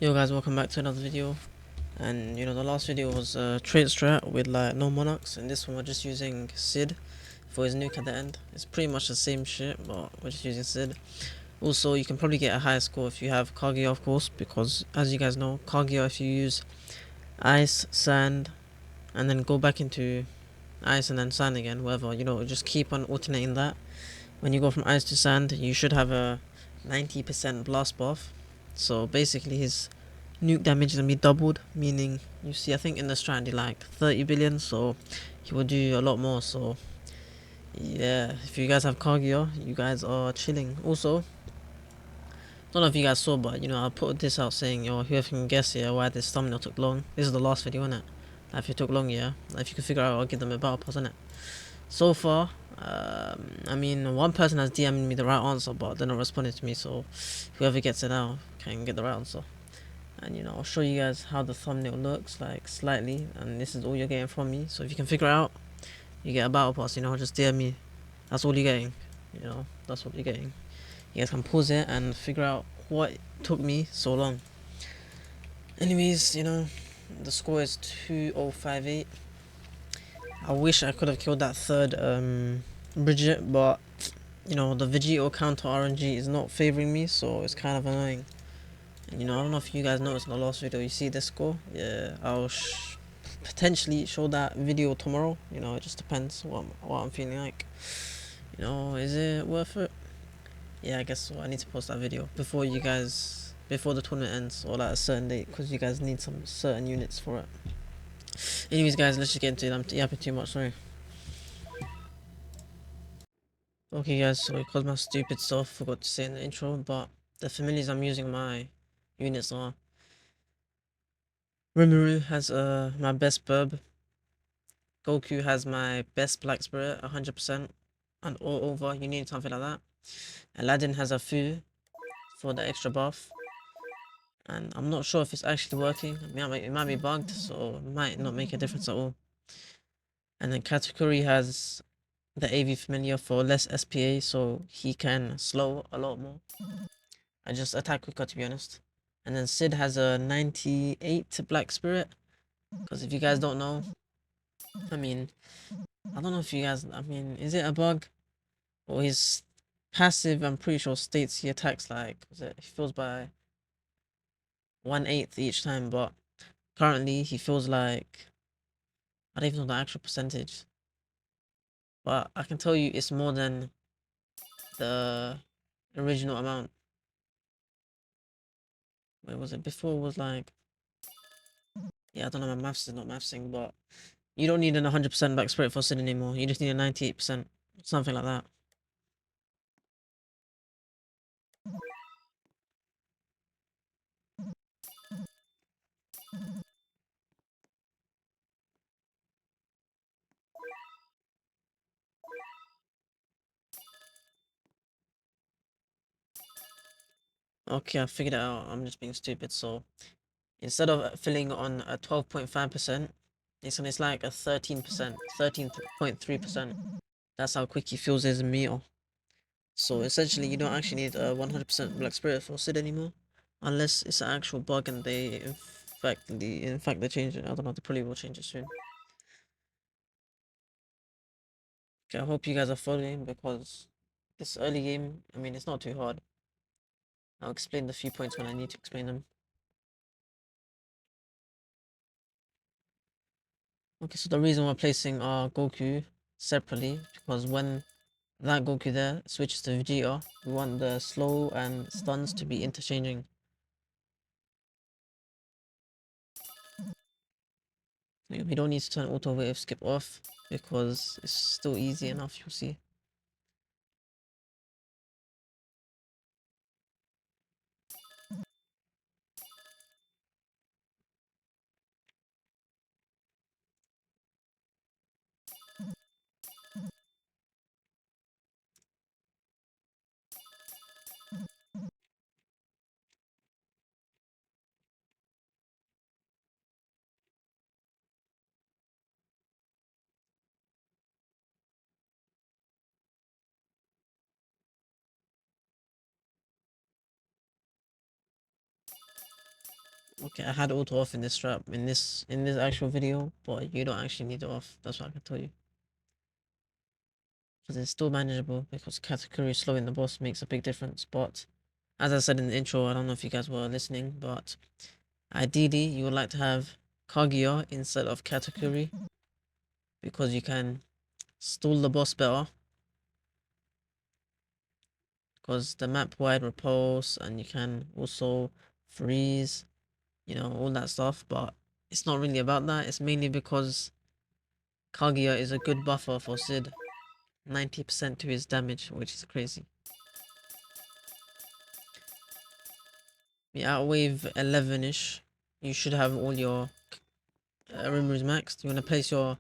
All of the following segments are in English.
Yo guys, welcome back to another video. And the last video was trade strat with like no monarchs, and this one we're just using Sid for his nuke at the end. It's pretty much the same shit, but we're just using Sid. Also, you can probably get a higher score if you have Kaguya, of course, because as you guys know, Kaguya, if you use ice, sand, and then go back into ice and then sand again, whatever, just keep on alternating that. When you go from ice to sand, you should have a 90% blast buff. So basically his nuke damage is gonna be doubled, meaning you see I think in the strat he like 30 billion, so he will do a lot more. So yeah, if you guys have Kaguya, you guys are chilling. Also, don't know if you guys saw, but I put this out saying, yo, whoever can guess here why this thumbnail took long. This is the last video, innit? Like, if it took long, yeah. Like, if you can figure out, I'll give them a battle pass, innit? So far, I mean, one person has DM'd me the right answer, but they're not responding to me, so whoever gets it now can get the right answer. And I'll show you guys how the thumbnail looks like slightly, and this is all you're getting from me. So if you can figure it out, you get a battle pass, just DM me. That's all you're getting, that's what you're getting. You guys can pause it and figure out what took me so long. Anyways, the score is 2058. I wish I could have killed that third Bridget, but the Vegito counter RNG is not favoring me, so it's kind of annoying. And I don't know if you guys noticed in the last video, you see this score? Yeah, I'll potentially show that video tomorrow. It just depends what I'm feeling like. Is it worth it? Yeah, I guess so. I need to post that video before before the tournament ends, or like a certain date, because you guys need some certain units for it. Anyways, guys, let's just get into it. I'm yapping too much, sorry. Okay, guys, so because my stupid self forgot to say in the intro, but the familiars I'm using my units are Rimuru has my best burb, Goku has my best black spirit 100%, and all over you need something like that. Aladdin has a Fu for the extra buff, and I'm not sure if it's actually working. It might be bugged, so it might not make a difference at all. And then Katakuri has the AV familiar for less SPA, so he can slow a lot more. I just attack quicker, to be honest. And then Sid has a 98 black spirit, because if you guys don't know, I mean, I don't know if you guys, is it a bug? Or his passive, I'm pretty sure, states he attacks like, he feels by 1/8 each time, but currently he feels like, I don't even know the actual percentage. But I can tell you it's more than the original amount. Wait, was it before? Was like, yeah, I don't know, my maths is not mathsing, but you don't need an 100% back spirit for Sid anymore. You just need a 98%, something like that. Okay, I figured it out. I'm just being stupid. So instead of filling on a 12.5%, it's like a 13%, 13.3%. That's how quick he fills his meal. So essentially, you don't actually need a 100% black spirit for Sid anymore, unless it's an actual bug and they in fact they change it. I don't know. They probably will change it soon. Okay, I hope you guys are following, because this early game, it's not too hard. I'll explain the few points when I need to explain them. Okay, so the reason we're placing our Goku separately, because when that Goku there switches to Vegeta, we want the slow and stuns to be interchanging. We don't need to turn auto wave skip off, because it's still easy enough, you'll see. Okay, I had auto off in this strap in this actual video, but you don't actually need it off. That's what I can tell you. Because it's still manageable because category slowing the boss makes a big difference. But as I said in the intro, I don't know if you guys were listening, but ideally you would like to have Kaguya instead of category because you can stall the boss better because the map wide repulse and you can also freeze, all that stuff. But it's not really about that. It's mainly because Kaguya is a good buffer for Sid, 90% to his damage, which is crazy. Yeah, at wave 11ish, you should have all your Rimru's maxed. You want to place your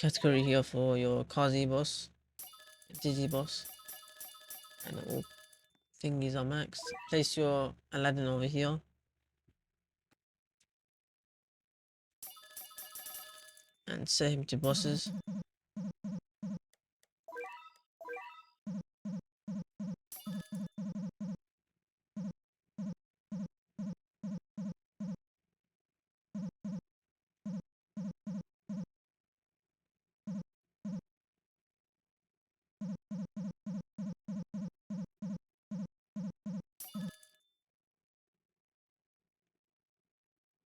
category here for your Kazi boss, Digi boss, and all thingies are maxed. Place your Aladdin over here. And set him to bosses.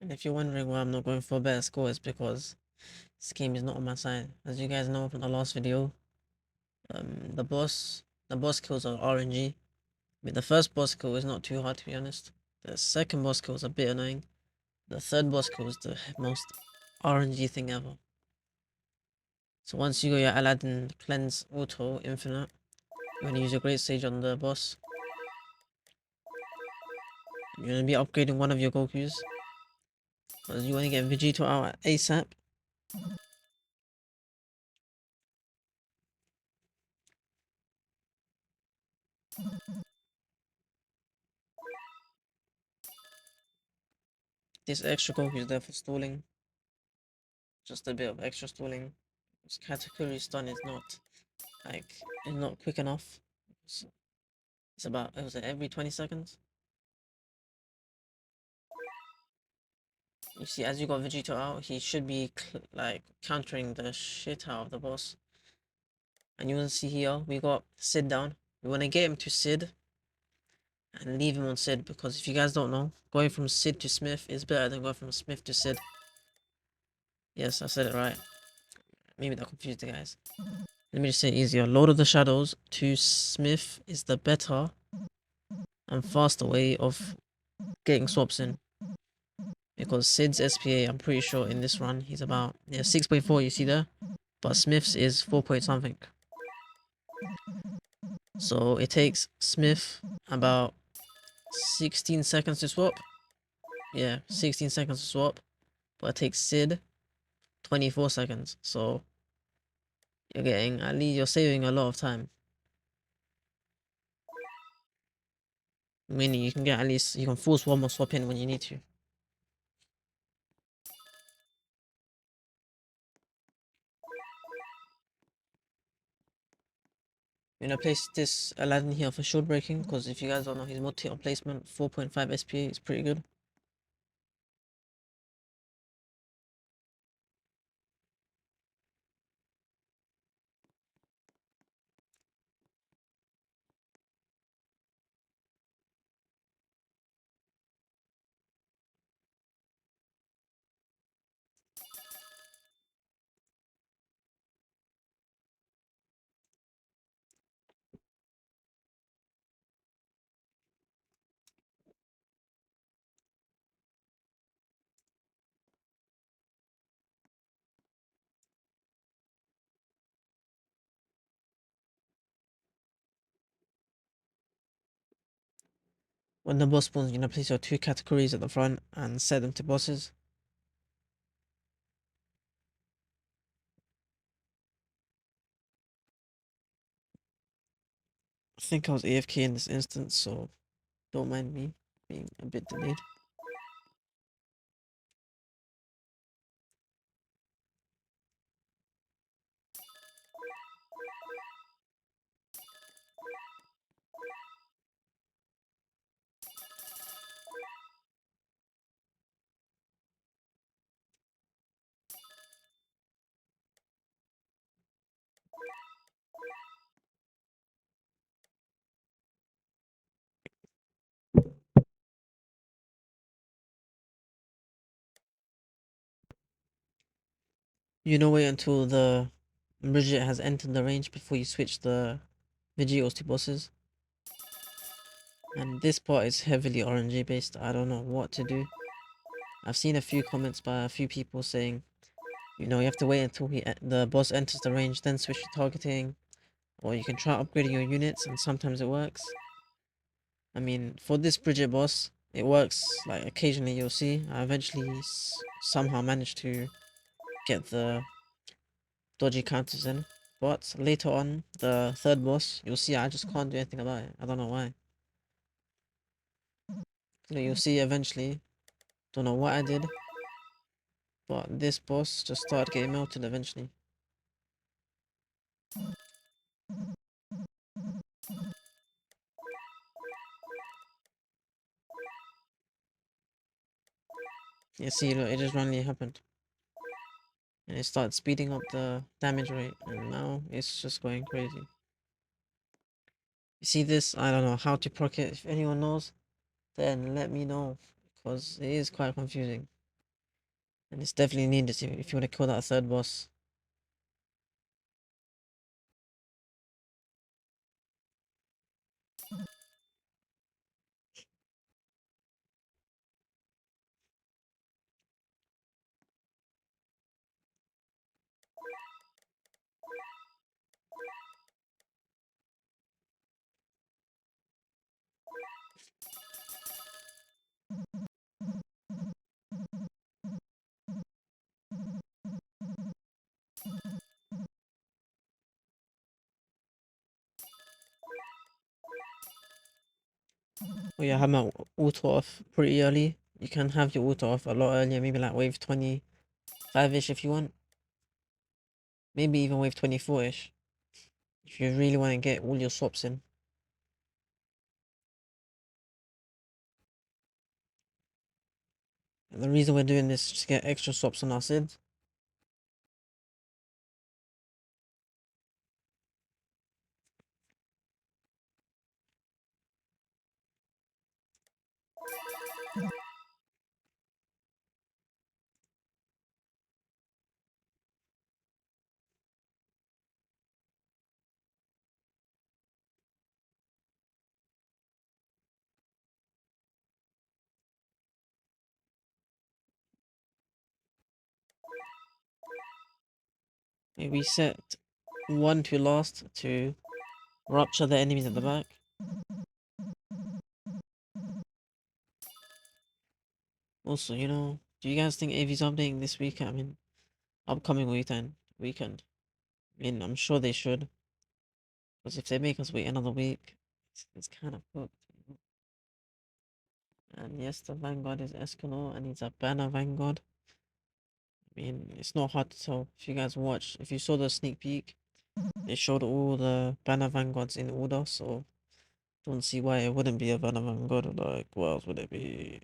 And if you're wondering why I'm not going for a better score, it's because this game is not on my side. As you guys know from the last video, the boss kills are RNG. I mean, the first boss kill is not too hard to be honest. The second boss kill is a bit annoying. The third boss kill is the most RNG thing ever. So once you got your Aladdin cleanse auto infinite, you want to use your great sage on the boss. You're going to be upgrading one of your Gokus because you want to get Vegito out ASAP. This extra Goku is there for stalling. Just a bit of extra stalling. This category stun is not it's not quick enough. It's about was it every 20 seconds? You see, as you got Vegito out, he should be countering the shit out of the boss. And you will see here, we got Sid down. We want to get him to Sid and leave him on Sid because if you guys don't know, going from Sid to Smith is better than going from Smith to Sid. Yes, I said it right. Maybe that confused the guys. Let me just say it easier. Lord of the Shadows to Smith is the better and faster way of getting swaps in. Because Sid's SPA, I'm pretty sure in this run, he's about 6.4, you see there? But Smith's is 4 point something. So it takes Smith about 16 seconds to swap. Yeah, 16 seconds to swap. But it takes Sid 24 seconds. So you're saving a lot of time. Meaning you can get you can force one more swap in when you need to. I'm gonna place this Aladdin here for shield breaking because if you guys don't know his multi placement 4.5 SPA is pretty good. When the boss spawns, you're gonna place your two categories at the front and set them to bosses. I think I was AFK in this instance, so don't mind me being a bit delayed. wait until the Bridget has entered the range before you switch the Vegetables to bosses. And this part is heavily RNG based. I don't know what to do. I've seen a few comments by a few people saying, you have to wait until the boss enters the range, then switch to targeting, or you can try upgrading your units, and sometimes it works. I mean, for this Bridget boss, it works. Like occasionally, you'll see. I eventually somehow managed to get the dodgy counters in, but later on, the third boss, you'll see I just can't do anything about it. I don't know why. You'll see eventually. Don't know what I did, but this boss just started getting melted eventually. Yeah, see, look, it just randomly happened. And it started speeding up the damage rate, and now it's just going crazy. You see this? I don't know how to proc it. If anyone knows, then let me know, because it is quite confusing. And it's definitely needed if you want to kill that third boss. Oh yeah, I have my auto off pretty early. You can have your auto off a lot earlier, maybe like wave 25-ish if you want. Maybe even wave 24-ish. If you really want to get all your swaps in. And the reason we're doing this is to get extra swaps on our SID. We set 1 to last to rupture the enemies at the back. Also, do you guys think AV's updating this week? I mean, upcoming weekend. I mean, I'm sure they should. Because if they make us wait another week, it's kind of cooked. And yes, the Vanguard is Escanor and he's a banner Vanguard. I mean, it's not hard to tell. If you guys if you saw the sneak peek, they showed all the banner Vanguards in order, so don't see why it wouldn't be a banner Vanguard. Like, what else would it be?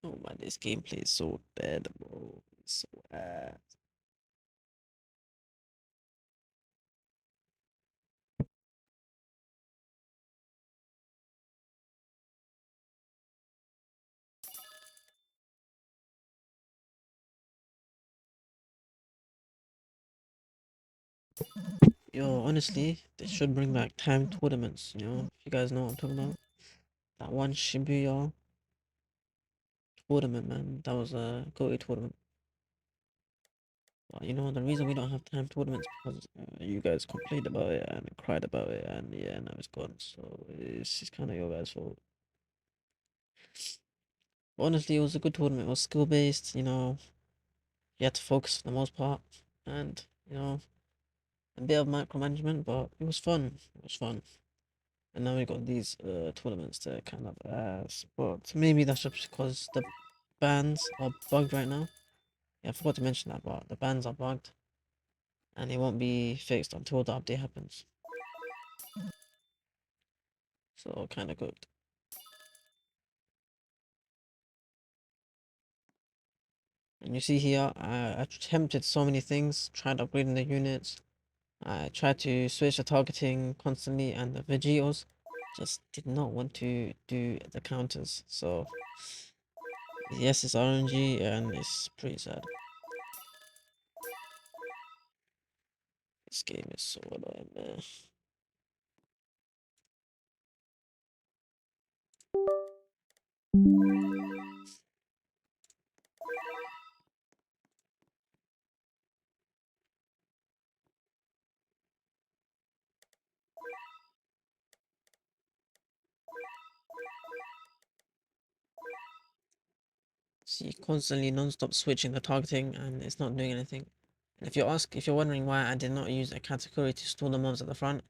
Oh man, this gameplay is so bad, bro. It's so ass. Yo, honestly, they should bring back timed tournaments, if you guys know what I'm talking about. That one Shibuya tournament, man, that was a GOAT tournament. But the reason we don't have timed tournaments because you guys complained about it and cried about it, and yeah, now it's gone. So it's kind of your guys' fault. But honestly, it was a good tournament. It was skill based, you had to focus for the most part, and a bit of micromanagement, but it was fun. It was fun. And now we got these tournaments to kind of but maybe that's just because the bans are bugged right now. Yeah, I forgot to mention that, but the bans are bugged and it won't be fixed until the update happens. So kind of cooked. And you see here, I attempted so many things, tried upgrading the units. I tried to switch the targeting constantly and the Vegetos just did not want to do the counters. So yes, it's RNG and it's pretty sad. This game is so annoying, man. See, constantly non-stop switching the targeting and it's not doing anything. And if you're wondering why I did not use a category to store the mobs at the front,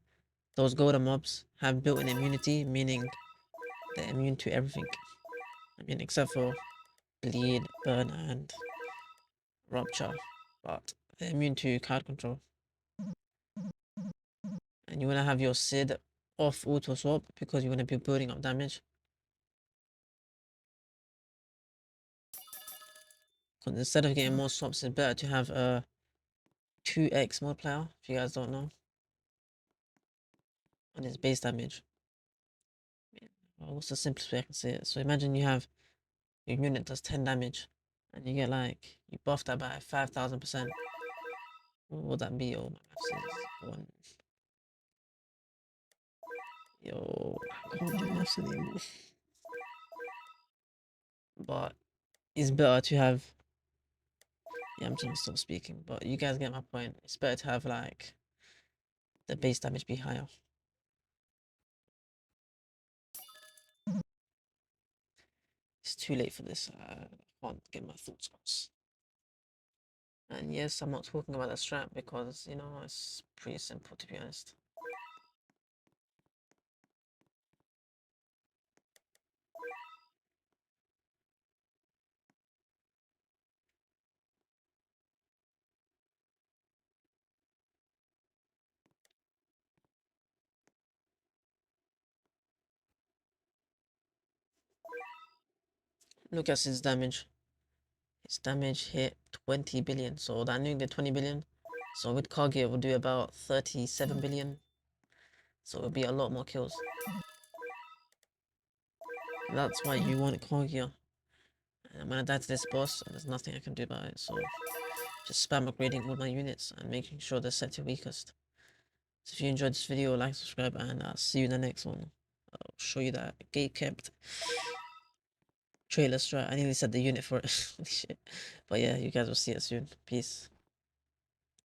those golden mobs have built-in immunity, meaning they're immune to everything. I mean, except for bleed, burn, and rupture, but they're immune to card control. And you want to have your Sid off auto swap because you want to be building up damage. Because instead of getting more swaps, it's better to have a 2x multiplier, if you guys don't know, on his base damage. Well, what's the simplest way I can say it? So imagine you have your unit does 10 damage, and you get like, you buff that by 5,000%. What would that be? Oh, my maths is one. Yo, I can't do maths anymore. But it's better to have. Yeah, I'm trying to stop speaking, but you guys get my point. It's better to have like the base damage be higher. It's too late for this. I can't get my thoughts across. And yes, I'm not talking about the strat because, you know, it's pretty simple to be honest. Look at his damage. His damage hit 20 billion, so that nuke did 20 billion. So with Kage it will do about 37 billion. So it'll be a lot more kills. That's why you want Kage. And I'm gonna die to this boss, and there's nothing I can do about it, so just spam upgrading all my units and making sure they're set to weakest. So if you enjoyed this video, like, subscribe, and I'll see you in the next one. I'll show you that gate kept trailer strat. I nearly said the unit for it. Holy shit. But yeah, you guys will see it soon. Peace.